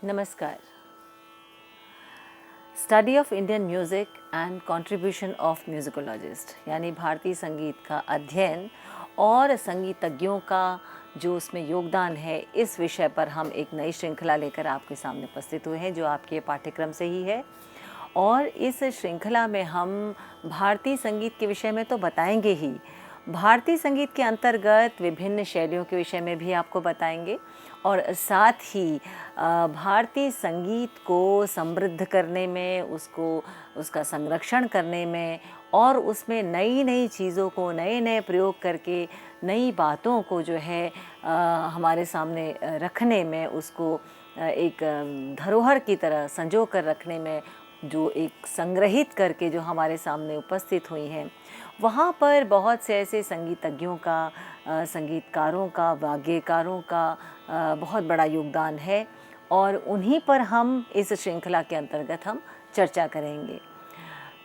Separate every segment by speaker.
Speaker 1: नमस्कार। Study of Indian music and contribution of musicologist यानी भारतीय संगीत का अध्ययन और संगीतज्ञों का जो उसमें योगदान है, इस विषय पर हम एक नई श्रृंखला लेकर आपके सामने उपस्थित हुए हैं जो आपके पाठ्यक्रम से ही है। और इस श्रृंखला में हम भारतीय संगीत के विषय में तो बताएंगे ही, भारतीय संगीत के अंतर्गत विभिन्न शैलियों के विषय में भी आपको बताएंगे और साथ ही भारतीय संगीत को समृद्ध करने में, उसका संरक्षण करने में और उसमें नई नई चीज़ों को, नए नए प्रयोग करके नई बातों को जो है हमारे सामने रखने में, उसको एक धरोहर की तरह संजो कर रखने में, जो एक संग्रहित करके जो हमारे सामने उपस्थित हुई हैं, वहाँ पर बहुत से ऐसे संगीतज्ञों का, संगीतकारों का, वाद्यकारों का बहुत बड़ा योगदान है और उन्हीं पर हम इस श्रृंखला के अंतर्गत हम चर्चा करेंगे।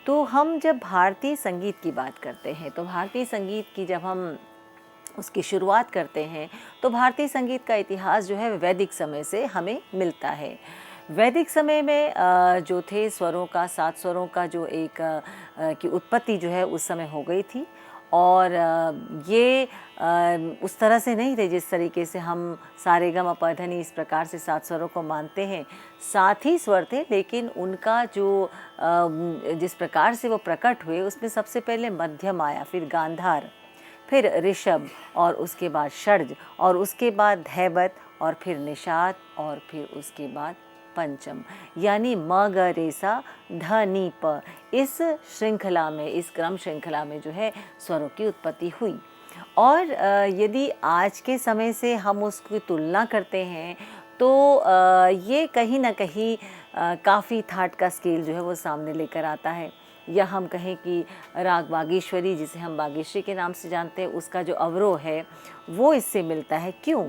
Speaker 1: तो हम जब भारतीय संगीत की बात करते हैं, तो भारतीय संगीत की जब हम उसकी शुरुआत करते हैं तो भारतीय संगीत का इतिहास जो है वैदिक समय से हमें मिलता है। वैदिक समय में जो थे स्वरों का, 7 स्वरों का जो एक की उत्पत्ति जो है उस समय हो गई थी और ये उस तरह से नहीं थे जिस तरीके से हम सारेगमपधनि इस प्रकार से 7 स्वरों को मानते हैं। 7 ही स्वर थे, लेकिन उनका जो जिस प्रकार से वो प्रकट हुए उसमें सबसे पहले मध्यम आया, फिर गांधार, फिर ऋषभ और उसके बाद षड्ज और उसके बाद धैवत और फिर निषाद और फिर उसके बाद पंचम, यानी म ग रे सा ध नी प। इस श्रृंखला में, इस क्रम श्रृंखला में जो है स्वरों की उत्पत्ति हुई। और यदि आज के समय से हम उसकी तुलना करते हैं तो ये कहीं ना कहीं काफ़ी थाट का स्केल जो है वो सामने लेकर आता है। या हम कहें कि राग बागेश्वरी, जिसे हम बागेश्वरी के नाम से जानते हैं, उसका जो अवरोह है वो इससे मिलता है। क्यों?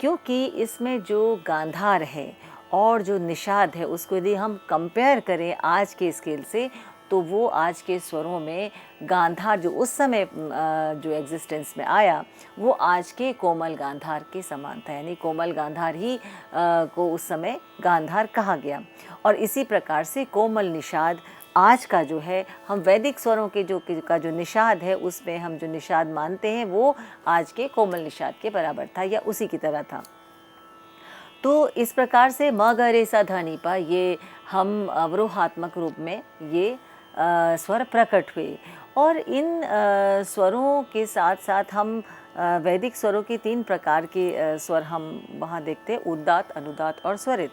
Speaker 1: क्योंकि इसमें जो गांधार है और जो निषाद है, उसको यदि हम कंपेयर करें आज के स्केल से, तो वो आज के स्वरों में गांधार जो उस समय जो एग्जिस्टेंस में आया, वो आज के कोमल गांधार के समान था, यानी कोमल गांधार ही को उस समय गांधार कहा गया। और इसी प्रकार से कोमल निषाद आज का जो है, हम वैदिक स्वरों के जो निषाद है, उसमें हम जो निषाद मानते हैं वो आज के कोमल निषाद के बराबर था या उसी की तरह था। तो इस प्रकार से म ग रे सा ध नि प, ये हम अवरोहात्मक रूप में ये स्वर प्रकट हुए। और इन स्वरों के साथ साथ हम वैदिक स्वरों के 3 प्रकार के स्वर हम वहाँ देखते हैं, उदात्त, अनुदात्त और स्वरित।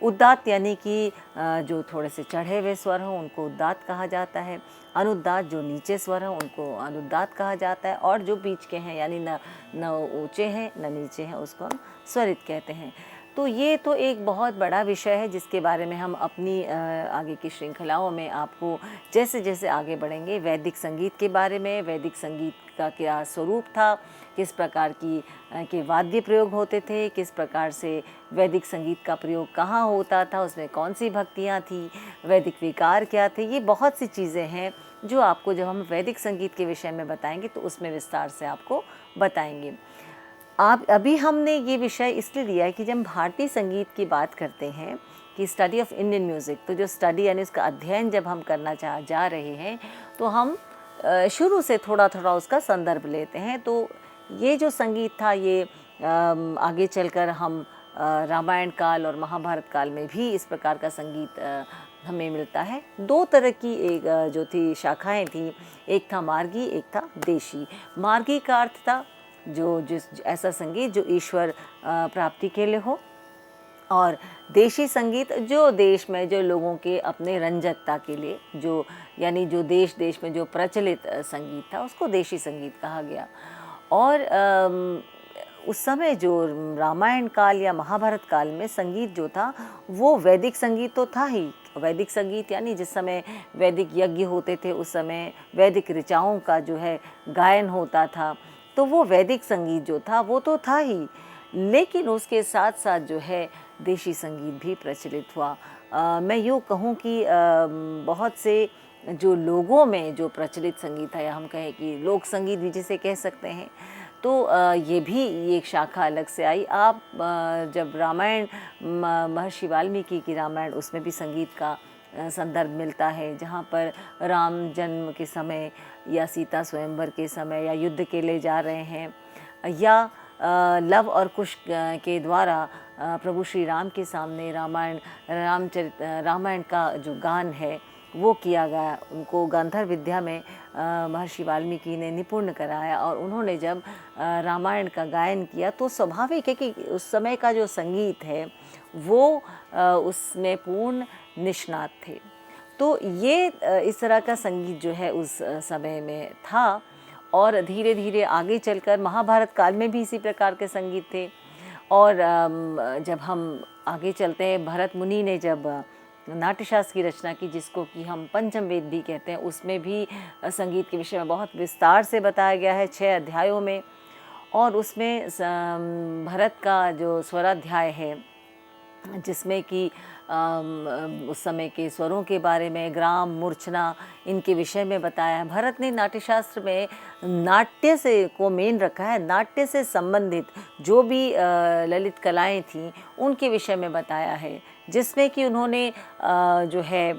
Speaker 1: उदात्त यानी कि जो थोड़े से चढ़े हुए स्वर हों उनको उदात्त कहा जाता है। अनुदात्त जो नीचे स्वर हैं उनको अनुदात्त कहा जाता है और जो बीच के हैं, यानी न ऊंचे हैं न नीचे हैं, उसको हम स्वरित कहते हैं। तो ये तो एक बहुत बड़ा विषय है जिसके बारे में हम अपनी आगे की श्रृंखलाओं में आपको जैसे जैसे आगे बढ़ेंगे, वैदिक संगीत के बारे में, वैदिक संगीत का क्या स्वरूप था, किस प्रकार के वाद्य प्रयोग होते थे, किस प्रकार से वैदिक संगीत का प्रयोग कहाँ होता था, उसमें कौन सी भक्तियाँ थी, वैदिक विकार क्या थे, ये बहुत सी चीज़ें हैं जो आपको जब हम वैदिक संगीत के विषय में बताएंगे तो उसमें विस्तार से आपको बताएंगे। अभी हमने ये विषय इसलिए लिया है कि जब भारतीय संगीत की बात करते हैं कि स्टडी ऑफ इंडियन म्यूज़िक, तो जो स्टडी यानी उसका अध्ययन जब हम करना जा रहे हैं तो हम शुरू से थोड़ा थोड़ा उसका संदर्भ लेते हैं। तो ये जो संगीत था ये आगे चलकर हम रामायण काल और महाभारत काल में भी इस प्रकार का संगीत हमें मिलता है। 2 तरह की एक जो थी शाखाएं थी, एक था मार्गी, एक था देशी। मार्गी का अर्थ था जिस ऐसा संगीत जो ईश्वर प्राप्ति के लिए हो, और देशी संगीत जो देश में जो लोगों के अपने रंजकता के लिए, जो यानी जो देश में जो प्रचलित संगीत था उसको देशी संगीत कहा गया। और उस समय जो रामायण काल या महाभारत काल में संगीत जो था वो वैदिक संगीत तो था ही। वैदिक संगीत यानी जिस समय वैदिक यज्ञ होते थे उस समय वैदिक ऋचाओं का जो है गायन होता था, तो वो वैदिक संगीत जो था वो तो था ही, लेकिन उसके साथ साथ जो है देशी संगीत भी प्रचलित हुआ। मैं यूँ कहूँ कि बहुत से जो लोगों में जो प्रचलित संगीत है, या हम कहें कि लोक संगीत भी जिसे कह सकते हैं, तो ये भी एक शाखा अलग से आई। आप जब रामायण महर्षि वाल्मीकि की रामायण, उसमें भी संगीत का संदर्भ मिलता है, जहाँ पर राम जन्म के समय या सीता स्वयंवर के समय या युद्ध के लिए जा रहे हैं, या लव और कुश के द्वारा प्रभु श्री राम के सामने रामायण का जो गान है वो किया गया। उनको गांधार विद्या में महर्षि वाल्मीकि ने निपुण कराया, और उन्होंने जब रामायण का गायन किया तो स्वाभाविक है कि उस समय का जो संगीत है वो उसमें पूर्ण निष्णात थे। तो ये इस तरह का संगीत जो है उस समय में था, और धीरे धीरे आगे चलकर महाभारत काल में भी इसी प्रकार के संगीत थे। और जब हम आगे चलते हैं, भरत मुनि ने जब नाट्यशास्त्र की रचना की, जिसको कि हम पंचम वेद भी कहते हैं, उसमें भी संगीत के विषय में बहुत विस्तार से बताया गया है 6 अध्यायों में। और उसमें भरत का जो स्वराध्याय है, जिसमें कि उस समय के स्वरों के बारे में, ग्राम, मूर्छना, इनके विषय में बताया है। भरत ने नाट्यशास्त्र में नाट्य से को मेन रखा है, नाट्य से संबंधित जो भी ललित कलाएं थीं उनके विषय में बताया है, जिसमें कि उन्होंने जो है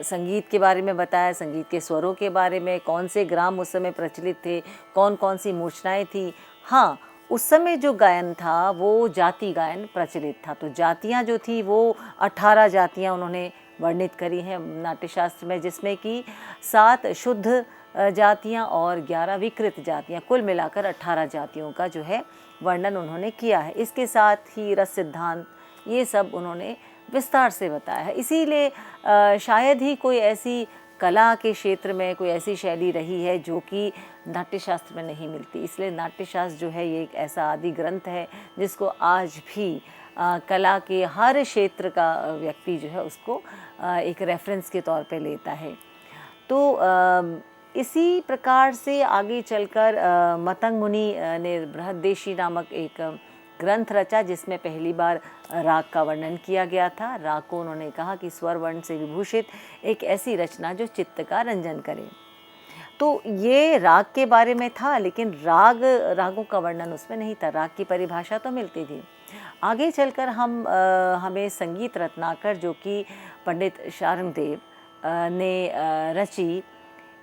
Speaker 1: संगीत के बारे में बताया, संगीत के स्वरों के बारे में, कौन से ग्राम उस समय प्रचलित थे, कौन कौन सी मूर्छनाएं थी। हाँ, उस समय जो गायन था वो जाति गायन प्रचलित था। तो जातियाँ जो थी वो 18 जातियाँ उन्होंने वर्णित करी हैं नाट्यशास्त्र में, जिसमें कि 7 शुद्ध जातियाँ और 11 विकृत जातियाँ, कुल मिलाकर 18 जातियों का जो है वर्णन उन्होंने किया है। इसके साथ ही रस सिद्धांत, ये सब उन्होंने विस्तार से बताया है। इसीलिए शायद ही कोई ऐसी कला के क्षेत्र में कोई ऐसी शैली रही है जो कि नाट्यशास्त्र में नहीं मिलती। इसलिए नाट्यशास्त्र जो है ये एक ऐसा आदि ग्रंथ है जिसको आज भी कला के हर क्षेत्र का व्यक्ति जो है उसको एक रेफरेंस के तौर पे लेता है। तो इसी प्रकार से आगे चलकर मतंग मुनि ने बृहद्देशी नामक एक ग्रंथ रचा, जिसमें पहली बार राग का वर्णन किया गया था। राग को उन्होंने कहा कि स्वर वर्ण से विभूषित एक ऐसी रचना जो चित्त का रंजन करे। तो ये राग के बारे में था, लेकिन रागों का वर्णन उसमें नहीं था। राग की परिभाषा तो मिलती थी। आगे चलकर हमें संगीत रत्नाकर, जो कि पंडित शारंगदेव ने रची,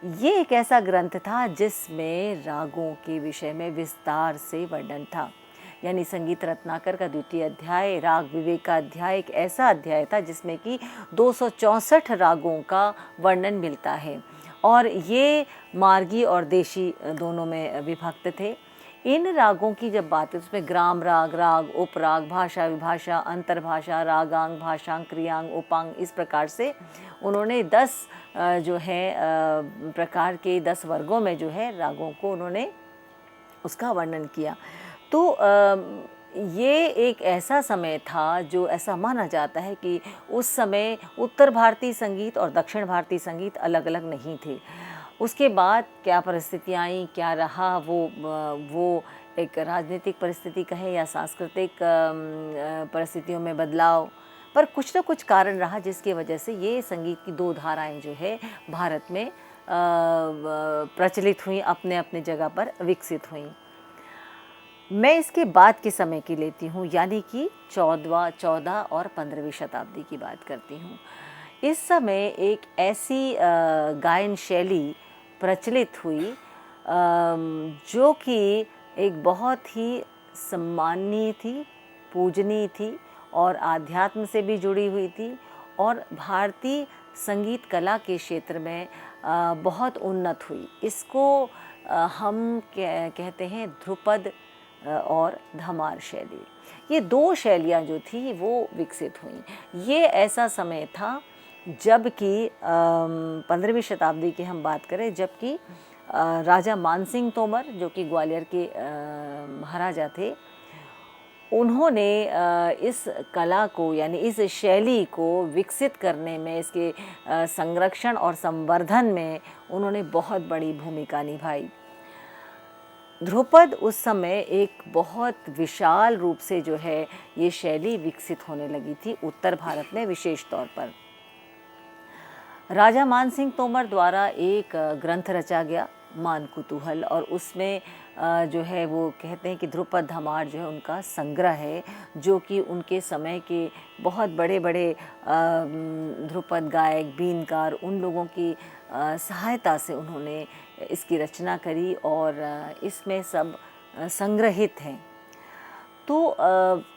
Speaker 1: ये एक ऐसा ग्रंथ था जिसमें रागों के विषय में विस्तार से वर्णन था। यानी संगीत रत्नाकर का द्वितीय अध्याय राग विवेक का अध्याय एक ऐसा अध्याय था जिसमें कि 264 रागों का वर्णन मिलता है, और ये मार्गी और देशी दोनों में विभक्त थे। इन रागों की जब बात है उसमें ग्राम राग, राग उपराग, भाषा विभाषा, अंतर्भाषा, रागांग, भाषांग, क्रियांग, उपांग, इस प्रकार से उन्होंने 10 जो है प्रकार के 10 वर्गों में जो है रागों को उन्होंने उसका वर्णन किया। तो ये एक ऐसा समय था जो ऐसा माना जाता है कि उस समय उत्तर भारतीय संगीत और दक्षिण भारतीय संगीत अलग अलग नहीं थे। उसके बाद क्या परिस्थितियाँ आई, क्या रहा, वो एक राजनीतिक परिस्थिति कहें या सांस्कृतिक परिस्थितियों में बदलाव, पर कुछ न कुछ कारण रहा जिसकी वजह से ये संगीत की 2 धाराएं जो है भारत में प्रचलित हुई, अपने अपने जगह पर विकसित हुई। मैं इसके बाद के समय की लेती हूँ, यानी कि 14 और 15वीं शताब्दी की बात करती हूँ। इस समय एक ऐसी गायन शैली प्रचलित हुई जो कि एक बहुत ही सम्माननीय थी, पूजनीय थी और आध्यात्म से भी जुड़ी हुई थी, और भारतीय संगीत कला के क्षेत्र में बहुत उन्नत हुई। इसको हम कहते हैं ध्रुपद और धमार शैली। ये 2 शैलियाँ जो थी वो विकसित हुई। ये ऐसा समय था जबकि 15वीं शताब्दी की हम बात करें, जबकि राजा मानसिंह तोमर, जो कि ग्वालियर के महाराजा थे, उन्होंने इस कला को यानी इस शैली को विकसित करने में, इसके संरक्षण और संवर्धन में उन्होंने बहुत बड़ी भूमिका निभाई। ध्रुपद उस समय एक बहुत विशाल रूप से जो है ये शैली विकसित होने लगी थी उत्तर भारत में विशेष तौर पर। राजा मानसिंह तोमर द्वारा एक ग्रंथ रचा गया मान कुतूहल, और उसमें जो है वो कहते हैं कि ध्रुपद धमार जो है उनका संग्रह है, जो कि उनके समय के बहुत बड़े बड़े ध्रुपद गायक, बीनकार, उन लोगों की सहायता से उन्होंने इसकी रचना करी और इसमें सब संग्रहित हैं। तो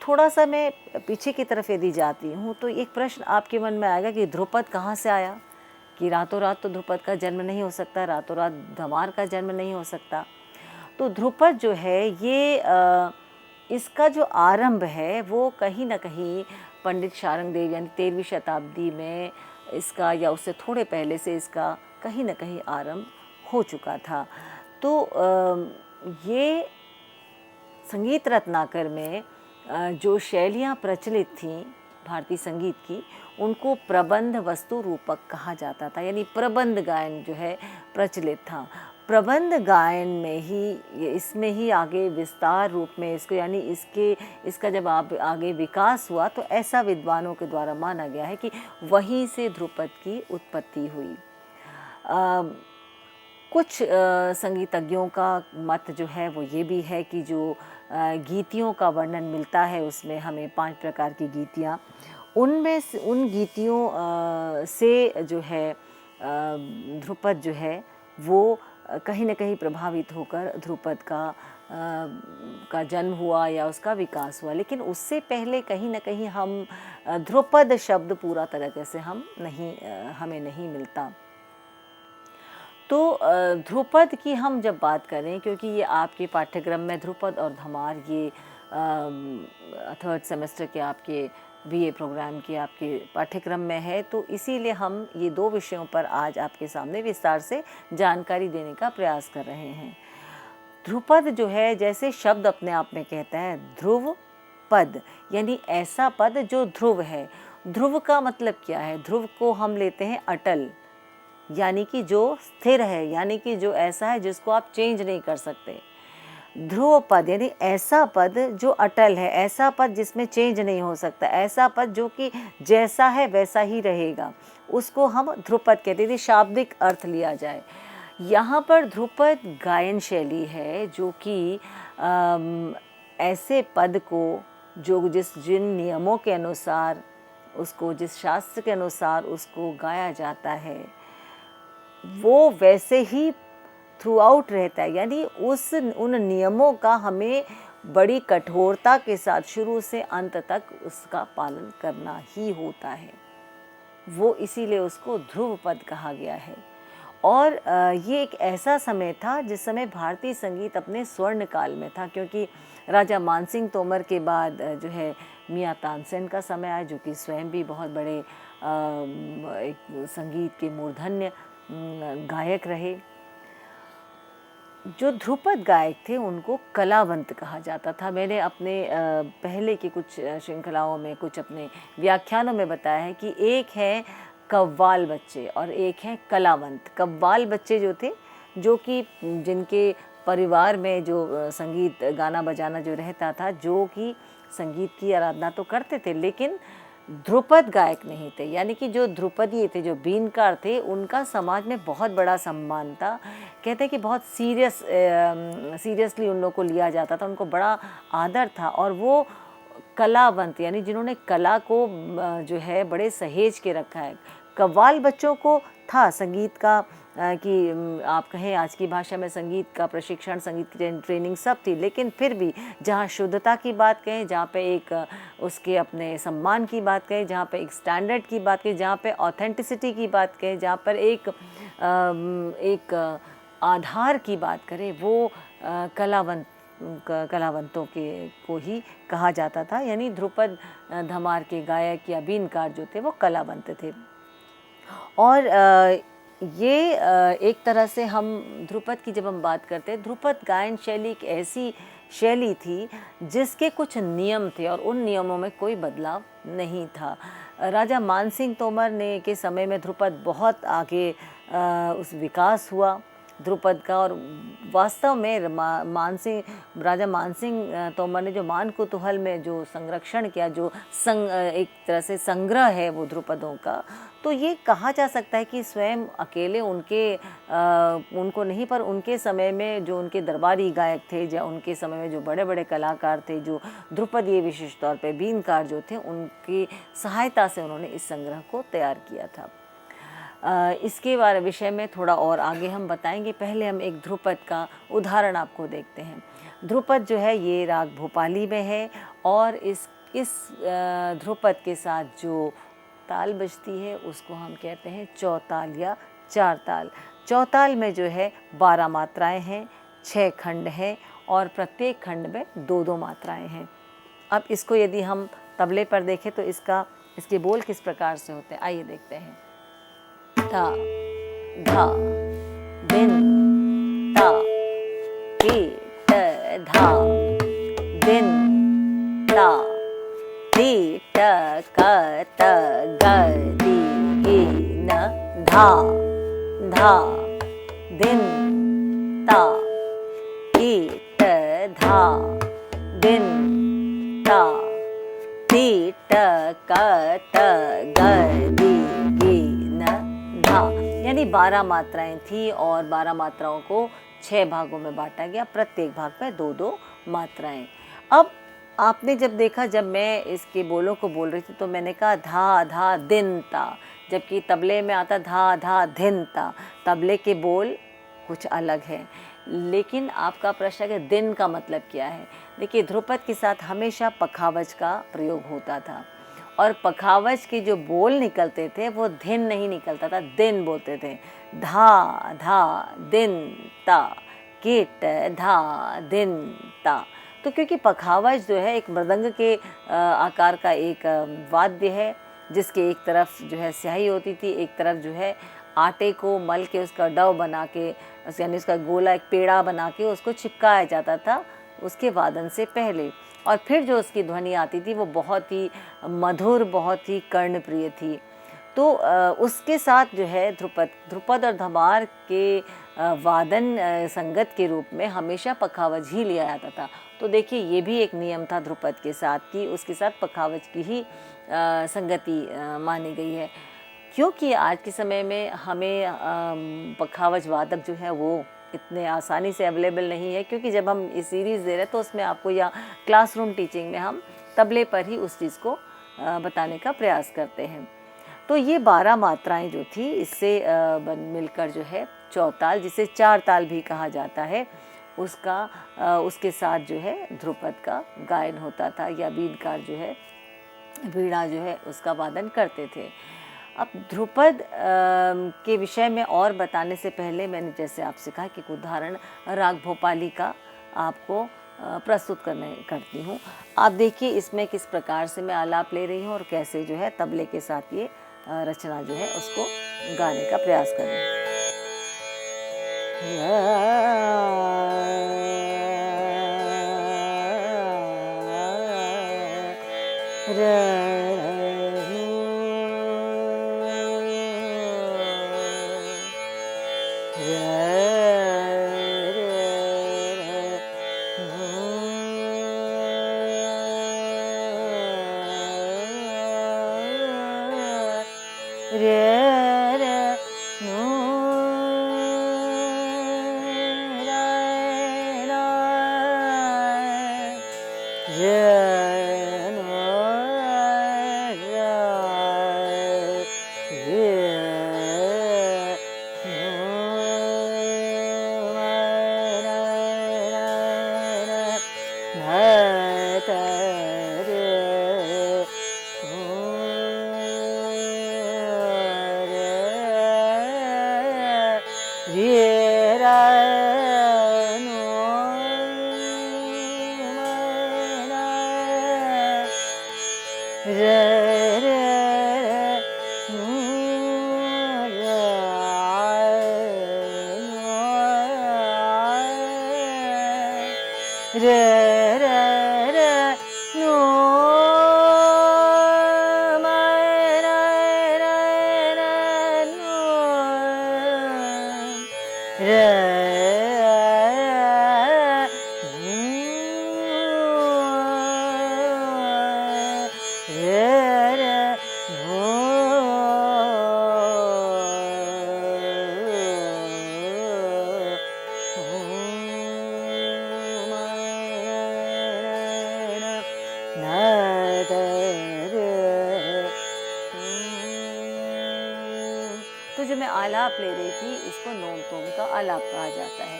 Speaker 1: थोड़ा सा मैं पीछे की तरफ यदि जाती हूँ तो एक प्रश्न आपके मन में आएगा कि ध्रुपद कहाँ से आया, कि रातों रात तो ध्रुपद का जन्म नहीं हो सकता, रातों रात धमार का जन्म नहीं हो सकता। तो ध्रुपद जो है ये इसका जो आरंभ है वो कहीं ना कहीं पंडित शारंगदेव यानी 13वीं शताब्दी में इसका, या उससे थोड़े पहले से इसका कहीं ना कहीं आरंभ हो चुका था। तो ये संगीत रत्नाकर में जो शैलियाँ प्रचलित थीं भारतीय संगीत की, उनको प्रबंध वस्तु रूपक कहा जाता था, यानी प्रबंध गायन जो है प्रचलित था। प्रबंध गायन में ही, इसमें ही आगे विस्तार रूप में इसको, यानी इसका जब आगे विकास हुआ तो ऐसा विद्वानों के द्वारा माना गया है कि वहीं से ध्रुपद की उत्पत्ति हुई। कुछ संगीतज्ञों का मत जो है वो ये भी है कि जो गीतियों का वर्णन मिलता है उसमें हमें 5 प्रकार की गीतियाँ, उनमें से उन गीतियों से जो है ध्रुपद जो है वो कहीं न कहीं प्रभावित होकर ध्रुपद का जन्म हुआ या उसका विकास हुआ। लेकिन उससे पहले कहीं न कहीं हम ध्रुपद शब्द पूरा तरीके से हमें नहीं मिलता। तो ध्रुपद की हम जब बात करें, क्योंकि ये आपके पाठ्यक्रम में ध्रुपद और धमार ये 3rd सेमेस्टर के आपके बीए प्रोग्राम के आपके पाठ्यक्रम में है, तो इसीलिए हम ये 2 विषयों पर आज आपके सामने विस्तार से जानकारी देने का प्रयास कर रहे हैं। ध्रुपद जो है, जैसे शब्द अपने आप में कहता है ध्रुव पद, यानी ऐसा पद जो ध्रुव है। ध्रुव का मतलब क्या है? ध्रुव को हम लेते हैं अटल, यानी कि जो स्थिर है, यानी कि जो ऐसा है जिसको आप चेंज नहीं कर सकते। ध्रुव पद यानी ऐसा पद जो अटल है, ऐसा पद जिसमें चेंज नहीं हो सकता, ऐसा पद जो कि जैसा है वैसा ही रहेगा, उसको हम ध्रुपद कहते हैं। शाब्दिक अर्थ लिया जाए, यहाँ पर ध्रुपद गायन शैली है जो कि ऐसे पद को जो जिन नियमों के अनुसार उसको, जिस शास्त्र के अनुसार उसको गाया जाता है, वो वैसे ही थ्रू आउट रहता है। यानी उन नियमों का हमें बड़ी कठोरता के साथ शुरू से अंत तक उसका पालन करना ही होता है। वो इसीलिए उसको ध्रुव पद कहा गया है। और ये एक ऐसा समय था जिस समय भारतीय संगीत अपने स्वर्ण काल में था, क्योंकि राजा मानसिंह तोमर के बाद जो है मियाँ तानसेन का समय आया, जो कि स्वयं भी बहुत बड़े एक संगीत के मूर्धन्य गायक रहे। जो ध्रुपद गायक थे उनको कलावंत कहा जाता था। मैंने अपने पहले की कुछ श्रृंखलाओं में, कुछ अपने व्याख्यानों में बताया है कि एक है कव्वाल बच्चे और एक है कलावंत। कव्वाल बच्चे जो थे, जो कि जिनके परिवार में जो संगीत गाना बजाना जो रहता था, जो कि संगीत की आराधना तो करते थे लेकिन ध्रुपद गायक नहीं थे। यानी कि जो ध्रुपदीय थे, जो बीनकार थे, उनका समाज में बहुत बड़ा सम्मान था। कहते हैं कि बहुत सीरियसली उन लोगों को लिया जाता था, उनको बड़ा आदर था। और वो कलावंत यानी जिन्होंने कला को जो है बड़े सहेज के रखा है। कव्वाल बच्चों को था संगीत का कि आप कहें आज की भाषा में संगीत का प्रशिक्षण, संगीत की ट्रेनिंग सब थी, लेकिन फिर भी जहाँ शुद्धता की बात कहें, जहाँ पे एक उसके अपने सम्मान की बात कहें, जहाँ पे एक स्टैंडर्ड की बात कहें, जहाँ पे ऑथेंटिसिटी की बात कहें, जहाँ पर एक आधार की बात करें, वो कलावंतों को ही कहा जाता था। यानी ध्रुपद धमार के गायक या बीनकार जो थे वो कलावंत थे। और ये एक तरह से हम ध्रुपद की जब हम बात करते हैं, ध्रुपद गायन शैली एक ऐसी शैली थी जिसके कुछ नियम थे और उन नियमों में कोई बदलाव नहीं था। राजा मानसिंह तोमर ने के समय में ध्रुपद बहुत आगे उस विकास हुआ। ध्रुपद का। और वास्तव में मानसिंह राजा मानसिंह तोमर ने जो मान कुतूहल में जो संरक्षण किया, जो एक तरह से संग्रह है वो ध्रुपदों का, तो ये कहा जा सकता है कि स्वयं अकेले उनको नहीं, पर उनके समय में जो उनके दरबारी गायक थे या उनके समय में जो बड़े बड़े कलाकार थे, जो ध्रुपद ये विशेष तौर पे बीनकार जो थे, उनकी सहायता से उन्होंने इस संग्रह को तैयार किया था। इसके विषय में थोड़ा और आगे हम बताएंगे। पहले हम एक ध्रुपद का उदाहरण आपको देखते हैं। ध्रुपद जो है ये राग भोपाली में है और इस ध्रुपद के साथ जो ताल बजती है उसको हम कहते हैं चौताल या चार ताल। चौताल में जो है 12 मात्राएं हैं, 6 खंड हैं और प्रत्येक खंड में 2-2 मात्राएं हैं। अब इसको यदि हम तबले पर देखें तो इसके बोल किस प्रकार से होते हैं, आइए देखते हैं। धा धा दिन ता की ट धा दिन ता दी ट क त ग दी ई न धा धा दिन ता की ट धा दिन ता दी ट क त ग दी ई न धा। यानी 12 मात्राएं थी और 12 मात्राओं को 6 भागों में बांटा गया, प्रत्येक भाग में 2-2 मात्राएं। अब आपने जब देखा, जब मैं इसके बोलों को बोल रही थी तो मैंने कहा धा धा दिन ता, जबकि तबले में आता धा धा धिन ता। तबले के बोल कुछ अलग है, लेकिन आपका प्रश्न है कि दिन का मतलब क्या है। देखिए, ध्रुपद के साथ हमेशा पखावज का प्रयोग होता था और पखावज के जो बोल निकलते थे वो धिन नहीं निकलता था, दिन बोलते थे। धा धा दिन ता कीट धा दिन ता। तो क्योंकि पखावज जो है एक मृदंग के आकार का एक वाद्य है, जिसके एक तरफ जो है स्याही होती थी, एक तरफ जो है आटे को मल के उसका डव बना के, यानी उसका गोला एक पेड़ा बना के उसको चिपकाया जाता था उसके वादन से पहले। और फिर जो उसकी ध्वनि आती थी वो बहुत ही मधुर, बहुत ही कर्णप्रिय थी। तो उसके साथ जो है ध्रुपद और धमार के वादन संगत के रूप में हमेशा पखावज ही लिया जाता था। तो देखिए, ये भी एक नियम था ध्रुपद के साथ कि उसके साथ पखावज की ही संगति मानी गई है, क्योंकि आज के समय में हमें पखावज वादक जो है वो इतने आसानी से अवेलेबल नहीं है, क्योंकि जब हम इस सीरीज़ दे रहे हैं तो उसमें आपको, या क्लासरूम टीचिंग में हम तबले पर ही उस चीज़ को बताने का प्रयास करते हैं। तो ये 12 मात्राएं जो थी, इससे मिलकर जो है चौताल, जिसे चार ताल भी कहा जाता है, उसके साथ जो है ध्रुपद का गायन होता था, या बीनकार जो है वीणा जो है उसका वादन करते थे। अब ध्रुपद के विषय में और बताने से पहले मैंने जैसे आपसे कहा कि उदाहरण राग भोपाली का आपको प्रस्तुत करती हूँ। आप देखिए इसमें किस प्रकार से मैं आलाप ले रही हूँ और कैसे जो है तबले के साथ ये रचना जो है उसको गाने का प्रयास कर रही हूँ। तो जो मैं आलाप ले रही थी, इसको नोम तोम का आलाप कहा जाता है।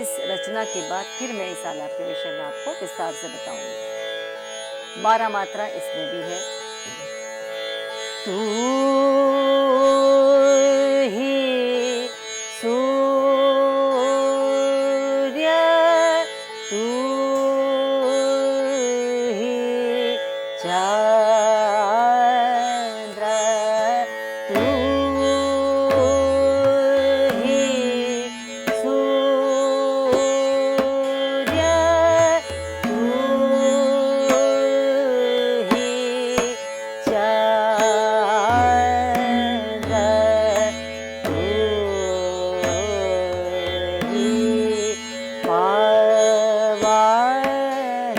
Speaker 1: इस रचना के बाद फिर मैं इस आलाप के विषय में आपको विस्तार से बताऊंगी। 12 मात्रा इसमें भी है। तू ही सूर्य, तू ही चंद्र, तू ही सूर्य, तू ही चंद्र, तू ही पवन, तू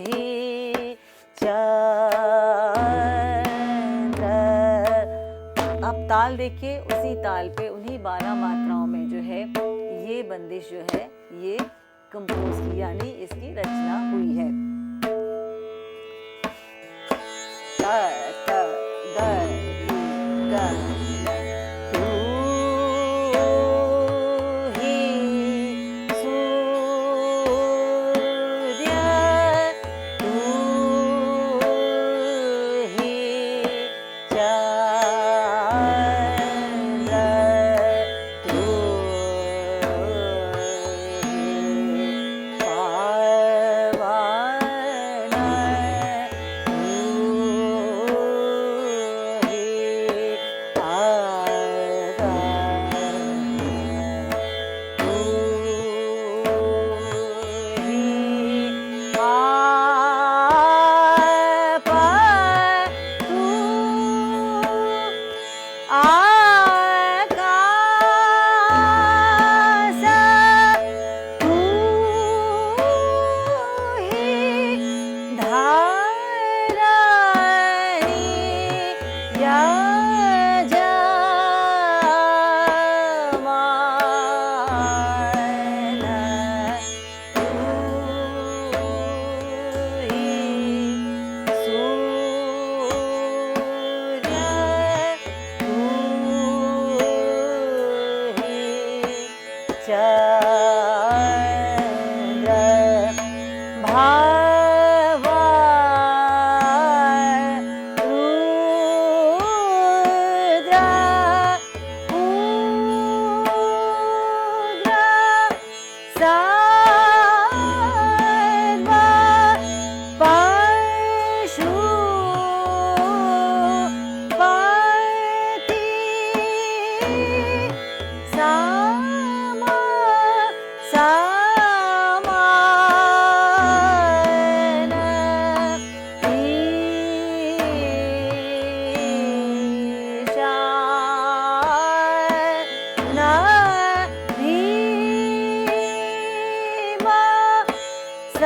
Speaker 1: ही ताल देखिए, उसी ताल पे उन्हीं 12 मात्राओं में जो है ये बंदिश जो है ये कंपोज की, यानी इसकी रचना हुई है। तो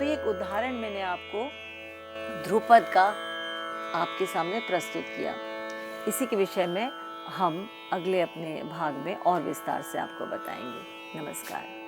Speaker 1: एक उदाहरण मैंने आपको ध्रुपद का आपके सामने प्रस्तुत किया। इसी के विषय में हम अगले अपने भाग में और विस्तार से आपको बताएंगे। नमस्कार।